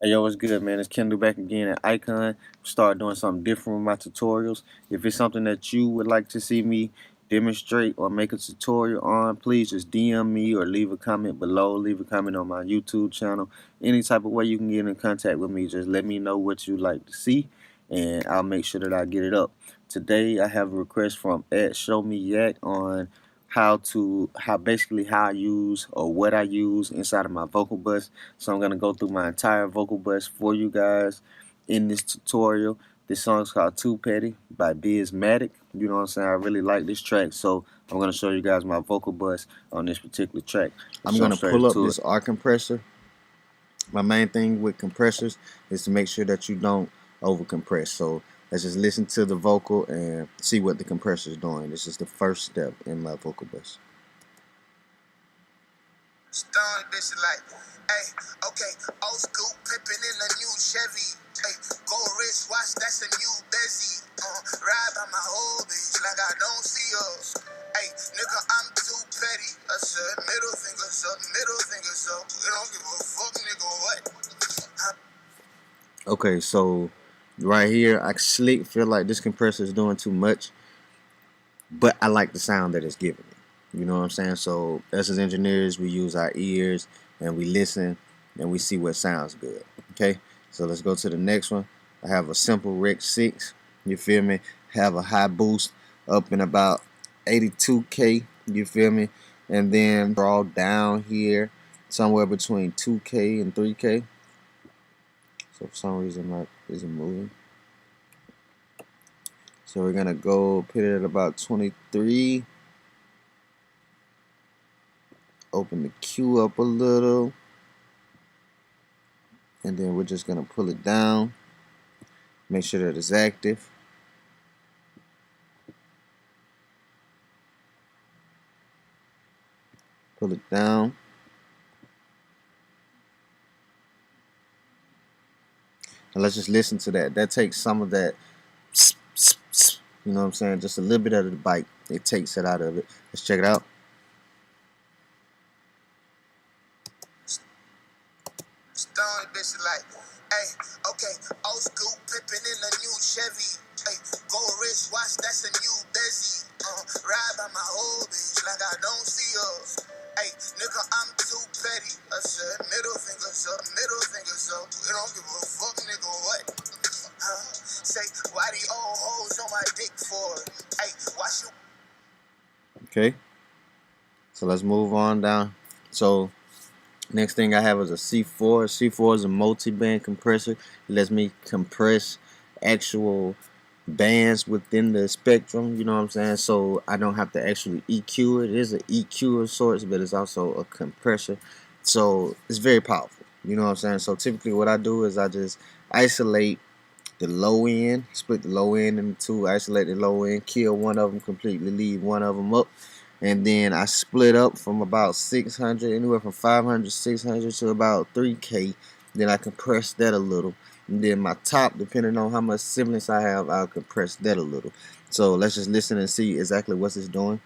Hey yo, what's good, man? It's Kendall back again at Icon. Start doing something different with my tutorials. If it's something that you would like to see me demonstrate or make a tutorial on, please just DM me or leave a comment below. Leave a comment on my YouTube channel. Any type of way you can get in contact with me, just let me know what you'd like to see, and I'll make sure that I get it up. Today I have a request from Ed Show Me Yak on how I use or what I use inside of my vocal bus. So I'm gonna go through my entire vocal bus for you guys in this tutorial. This song is called Too Petty by Bizmatic. You know what I'm saying? I really like this track, so I'm gonna show you guys my vocal bus on this particular track. I'm gonna pull up this R compressor. My main thing with compressors is to make sure that you don't over compress. So let's just listen to the vocal and see what the compressor is doing. This is the first step in my vocal bus. Stone this like, hey, okay, old school pippin' in a new Chevy. Hey, go rich, watch, that's a new Bezzy. Ride by my old bitch like I don't see her. Hey, nigga, I'm too petty. I said middle fingers up, middle fingers up. We don't give a fuck, nigga, what? Okay, so right here, I slick feel like this compressor is doing too much, but I like the sound that it's giving me. You know what I'm saying? So us as engineers, we use our ears and we listen and we see what sounds good. Okay, so let's go to the next one. I have a simple Rec 6. You feel me? Have a high boost up in about 82K. You feel me? And then draw down here somewhere between 2K and 3K. So for some reason my isn't moving. So we're gonna go put it at about 23. Open the Q up a little. And then we're just gonna pull it down. Make sure that it's active. Pull it down. And let's just listen to that. That takes some of that, you know what I'm saying? Just a little bit of the bite. It takes it out of it. Let's check it out. Stone bitch like, hey, okay, old school pippin' in a new Chevy. Hey, go rich, watch, that's a new Bezzy. Ride by my old bitch like I don't see her. Hey, nigga, I'm too petty. I said middle fingers up, middle fingers up. We don't give a fuck, nigga, what? Say, why the old hoes on my dick for? Hey, watch you. Okay. So let's move on down. So next thing I have is a C4. C4 is a multi-band compressor. It lets me compress actual bands within the spectrum, you know what I'm saying? So I don't have to actually EQ it. It is an EQ of sorts, but it's also a compressor. So it's very powerful, you know what I'm saying? So typically what I do is I just isolate the low end, split the low end into two, isolate the low end, kill one of them completely, leave one of them up. And then I split up from about 600, anywhere from 500, 600 to about 3K. Then I compress that a little. And then my top, depending on how much sibilance I have, I'll compress that a little. So let's just listen and see exactly what it's doing.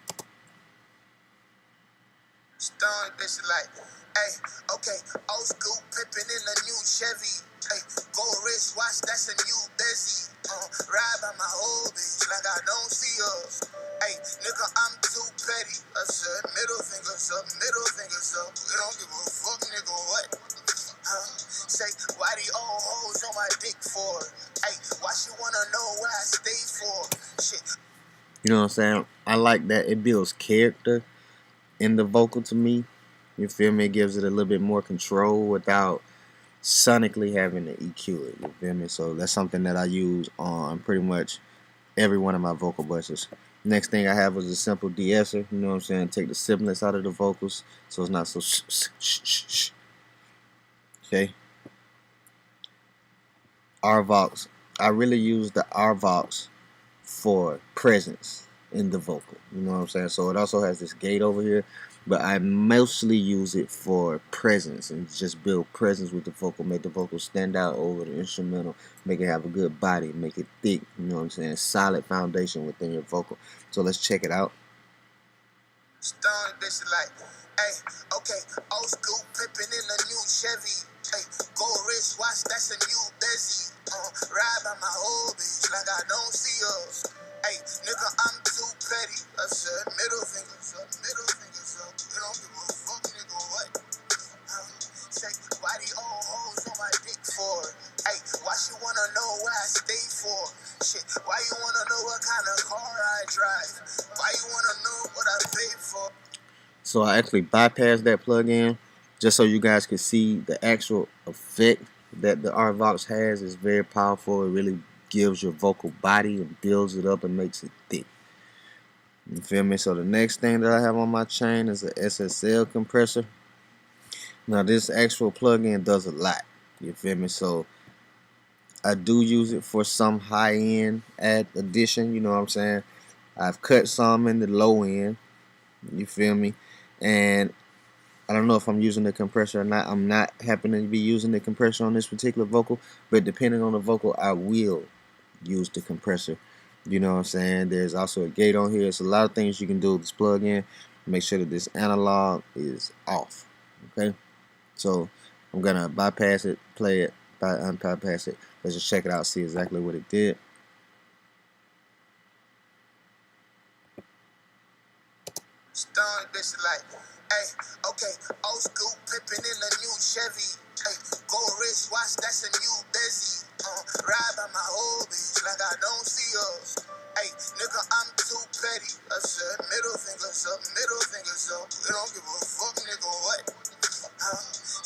Stone bitch like, hey, okay, old school pippin' in a new Chevy. Hey, go rich, watch, that's a new Bezzy. Ride by my old bitch like I don't see her. Hey, nigga, I'm too petty. I said middle fingers up, middle fingers up. We don't give a fuck, nigga, what? Say, why the old hoes on my dick for? Hey, why she wanna know where I stay for? Shit. You know what I'm saying? I like that it builds character in the vocal to me. You feel me? It gives it a little bit more control without sonically having to EQ it. You feel me? So that's something that I use on pretty much every one of my vocal buses. Next thing I have is a simple de-esser. You know what I'm saying? Take the sibilance out of the vocals so it's not so shh. Okay. RVox. I really use the RVox for presence in the vocal. You know what I'm saying? So it also has this gate over here, but I mostly use it for presence and just build presence with the vocal, make the vocal stand out over the instrumental, make it have a good body, make it thick, you know what I'm saying? Solid foundation within your vocal. So let's check it out. Stone bitch like, hey, okay, old school pippin' in a new Chevy. Hey, go rich, watch, that's a new busy. Ride by my old bitch like I don't see her. Hey, nigga, I'm too petty. I said middle fingers up, middle fingers up. You don't give a fuck, nigga, what? Say, why the old hoes on my dick for? Hey, why she wanna know where I stay for? Shit, why you wanna know what kind of car I drive? Why you wanna know what I pay for? So I actually bypassed that plugin just so you guys can see the actual effect that the RVox has. Is very powerful. It really gives your vocal body and builds it up and makes it thick. You feel me? So the next thing that I have on my chain is a SSL compressor. Now this actual plugin does a lot. You feel me? So I do use it for some high-end addition. You know what I'm saying? I've cut some in the low end. You feel me? And I don't know if I'm using the compressor or not. I'm not happening to be using the compressor on this particular vocal, but depending on the vocal, I will use the compressor. You know what I'm saying? There's also a gate on here. There's a lot of things you can do with this plugin. Make sure that this analog is off. Okay? So I'm gonna bypass it, play it, unbypass it. Let's just check it out, see exactly what it did. Stun bitch like, hey, okay, old school pippin' in a new Chevy. Hey, go rich, watch, that's a new busy. Ride by my old bitch like I don't see her. Hey, nigga, I'm too petty. I said middle fingers up, middle fingers up. You don't give a fuck, nigga, what?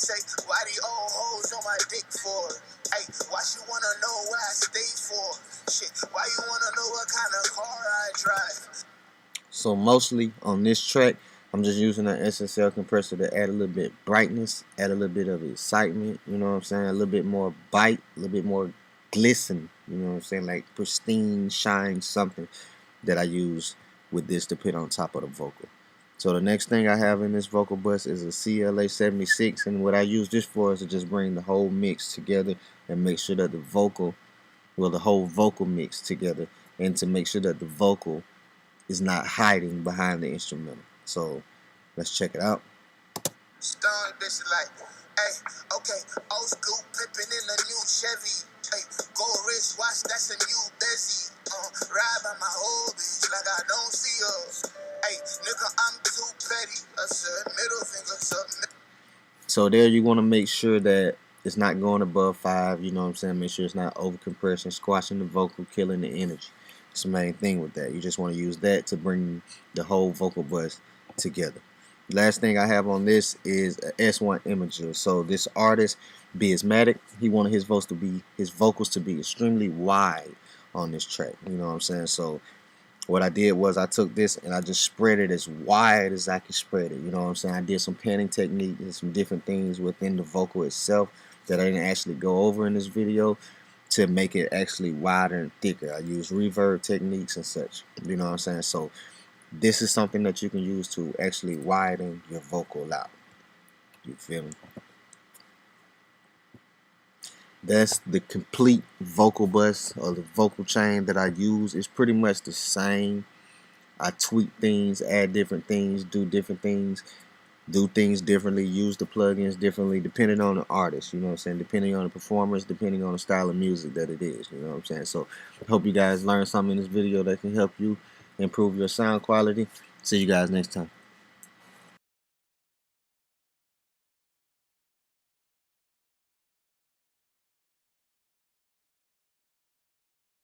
Say, why the old hoes on my dick for? Hey, why she wanna know where I stay for? Shit, why you wanna know what kind of car I drive? So mostly on this track, I'm just using an SSL compressor to add a little bit brightness, add a little bit of excitement, you know what I'm saying? A little bit more bite, a little bit more glisten, you know what I'm saying? Like pristine, shine, something that I use with this to put on top of the vocal. So the next thing I have in this vocal bus is a CLA 76, and what I use this for is to just bring the whole mix together and make sure that the vocal, well, the whole vocal mix together, and to make sure that the vocal is not hiding behind the instrumental. So let's check it out. Stun bitch like, hey, okay, old school pippin' in a new Chevy. Hey, go rich, watch, that's a new busy. Ride by my old bitch like I don't see her. Hey, nigga, I'm too petty. I said middle fingers up. So there you want to make sure that it's not going above 5, you know what I'm saying? Make sure it's not over compression, squashing the vocal, killing the energy. It's the main thing with that. You just want to use that to bring the whole vocal bus together. Last thing I have on this is a S1 imager. So this artist, Bizmatic, he wanted his vocals to be extremely wide on this track. You know what I'm saying? So what I did was I took this and I just spread it as wide as I could spread it. You know what I'm saying? I did some panning technique and some different things within the vocal itself that I didn't actually go over in this video to make it actually wider and thicker. I use reverb techniques and such. You know what I'm saying? So this is something that you can use to actually widen your vocal out. You feel me? That's the complete vocal bus or the vocal chain that I use. It's pretty much the same. I tweak things, add different things, do different things, do things differently, use the plugins differently depending on the artist, you know what I'm saying, depending on the performance, depending on the style of music that it is, you know what I'm saying. So I hope you guys learned something in this video that can help you improve your sound quality. See you guys next time.